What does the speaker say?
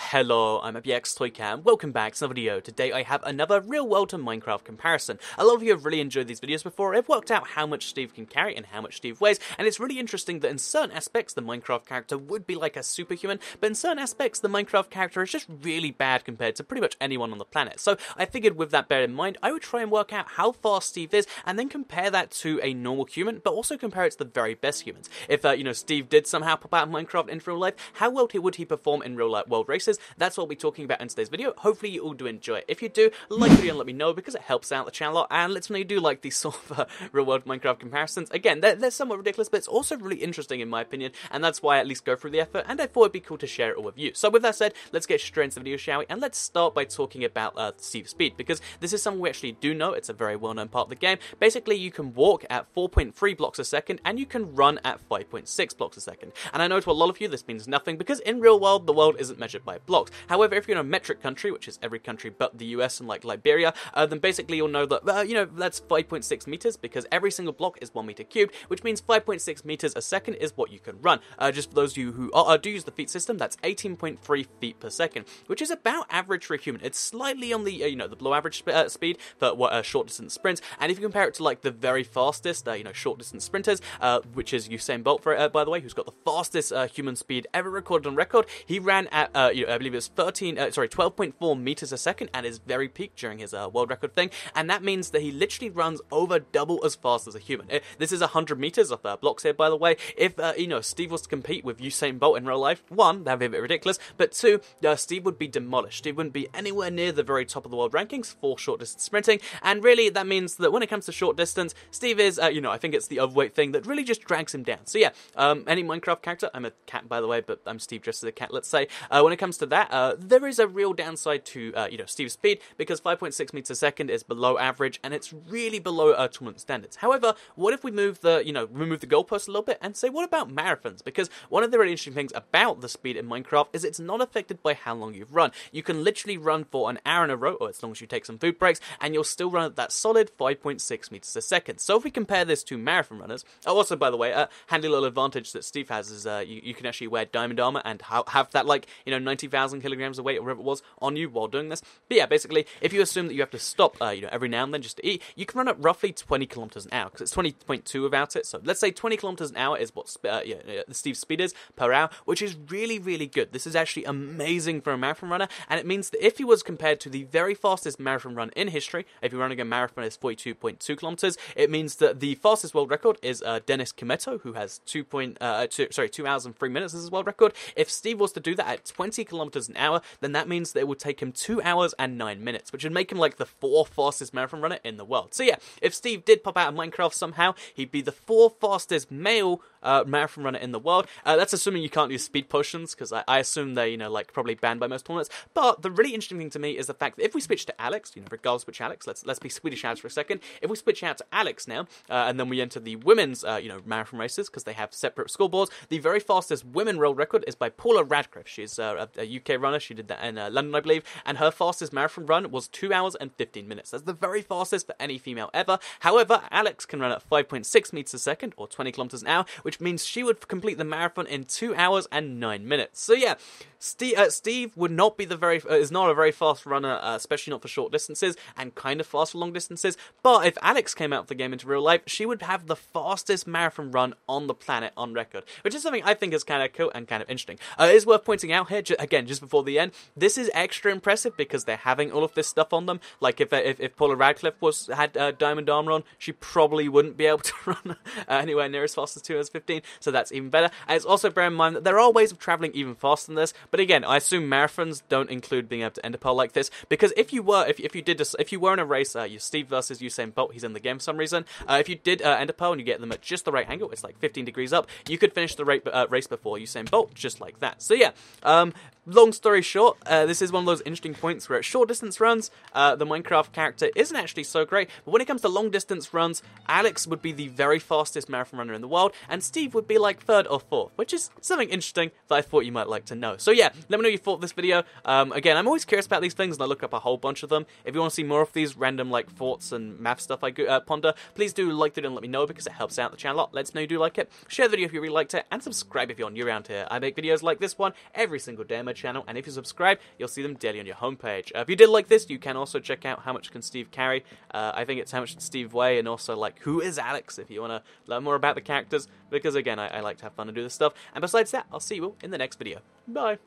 Hello, I'm AppyXToyCam. Welcome back to another video. Today I have another real-world to Minecraft comparison. A lot of you have really enjoyed these videos before. I've worked out how much Steve can carry and how much Steve weighs, and it's really interesting that in certain aspects the Minecraft character would be like a superhuman, but in certain aspects the Minecraft character is just really bad compared to pretty much anyone on the planet. So I figured with that bear in mind, I would try and work out how fast Steve is, and then compare that to a normal human, but also compare it to the very best humans. If, Steve did somehow pop out of Minecraft into real life, how well would he perform in real life world races? That's what we'll be talking about in today's video. Hopefully you all do enjoy it. If you do, like the video and let me know because it helps out the channel a lot and lets me know you do like these sort of real world Minecraft comparisons. Again, they're somewhat ridiculous, but it's also really interesting in my opinion, and that's why I at least go through the effort, and I thought it'd be cool to share it all with you. So with that said, let's get straight into the video, shall we? And let's start by talking about Steve's speed, because this is something we actually do know. It's a very well-known part of the game. Basically, you can walk at 4.3 blocks a second, and you can run at 5.6 blocks a second. And I know to a lot of you this means nothing, because in real world, the world isn't measured by blocks. However, if you're in a metric country, which is every country but the US and like Liberia, then basically you'll know that, that's 5.6 meters, because every single block is 1 meter cubed, which means 5.6 meters a second is what you can run. Just for those of you who do use the feet system, that's 18.3 feet per second, which is about average for a human. It's slightly on the, the below average speed for short distance sprints, and if you compare it to like the very fastest, short distance sprinters, which is Usain Bolt, by the way, who's got the fastest human speed ever recorded on record. He ran at, I believe it was 12.4 meters a second at his very peak during his world record thing, and that means that he literally runs over double as fast as a human. This is 100 meters of blocks here, by the way. If, Steve was to compete with Usain Bolt in real life, one, that'd be a bit ridiculous, but two, Steve would be demolished. Steve wouldn't be anywhere near the very top of the world rankings for short distance sprinting, and really that means that when it comes to short distance, Steve is, I think it's the overweight thing that really just drags him down. So yeah, any Minecraft character, I'm a cat by the way, but I'm Steve dressed as a cat, let's say, when it comes to that, there is a real downside to, Steve's speed, because 5.6 meters a second is below average, and it's really below tournament standards. However, what if we move the, remove the goalpost a little bit and say, what about marathons? Because one of the really interesting things about the speed in Minecraft is it's not affected by how long you've run. You can literally run for an hour in a row, or as long as you take some food breaks, and you'll still run at that solid 5.6 meters a second. So if we compare this to marathon runners, also by the way, a handy little advantage that Steve has is you can actually wear diamond armor and have that 90,000 kilograms of weight or whatever it was on you while doing this. But yeah, basically, if you assume that you have to stop, every now and then just to eat, you can run at roughly 20 kilometers an hour, because it's 20.2 without it. So let's say 20 kilometers an hour is what Steve's speed is per hour, which is really, really good. This is actually amazing for a marathon runner, and it means that if he was compared to the very fastest marathon run in history, if you're running a marathon is 42.2 kilometers, it means that the fastest world record is Dennis Kimetto, who has 2 hours and 3 minutes as his world record. If Steve was to do that at 20 kilometers an hour, then that means that it would take him 2 hours and 9 minutes, which would make him like the 4th fastest marathon runner in the world. So yeah, if Steve did pop out of Minecraft somehow, he'd be the 4th fastest male marathon runner in the world. That's assuming you can't use speed potions, because I assume they, probably banned by most tournaments. But the really interesting thing to me is the fact that if we switch to Alex, regardless which Alex, let's be Swedish Alex for a second. If we switch out to Alex now, and then we enter the women's, marathon races, because they have separate scoreboards, the very fastest women world record is by Paula Radcliffe. She's a UK runner. She did that in London, I believe, and her fastest marathon run was 2 hours and 15 minutes. That's the very fastest for any female ever. However, Alex can run at 5.6 meters a second, or 20 kilometers an hour, which means she would complete the marathon in 2 hours and 9 minutes. So yeah, Steve would not be is not a very fast runner, especially not for short distances, and kind of fast for long distances. But if Alex came out of the game into real life, she would have the fastest marathon run on the planet on record, which is something I think is kind of cool and kind of interesting. It is worth pointing out here, again, just before the end, this is extra impressive because they're having all of this stuff on them. Like if Paula Radcliffe had diamond armor on, she probably wouldn't be able to run anywhere near as fast as 2 hours 15. So that's even better. And it's also bear in mind that there are ways of traveling even faster than this. But again, I assume marathons don't include being able to ender pearl like this, because if you were in a race, Steve versus Usain Bolt, he's in the game for some reason. If you did ender pearl and you get them at just the right angle, it's like 15 degrees up, you could finish the race before Usain Bolt, just like that. So yeah, long story short, this is one of those interesting points where at short distance runs, the Minecraft character isn't actually so great, but when it comes to long distance runs, Alex would be the very fastest marathon runner in the world, and Steve would be like 3rd or 4th, which is something interesting that I thought you might like to know. So yeah, let me know what you thought of this video. Again, I'm always curious about these things, and I look up a whole bunch of them. If you want to see more of these random thoughts and math stuff I ponder, please do like the video and let me know, because it helps out the channel a lot. Let us know you do like it. Share the video if you really liked it, and subscribe if you're new around here. I make videos like this one every single day. my channel, and if you subscribe, you'll see them daily on your homepage. If you did like this, you can also check out How Much Can Steve Carry? I think it's How Much Can Steve Weigh, and also, like, Who is Alex, if you want to learn more about the characters, because, again, I like to have fun and do this stuff. And besides that, I'll see you all in the next video. Bye!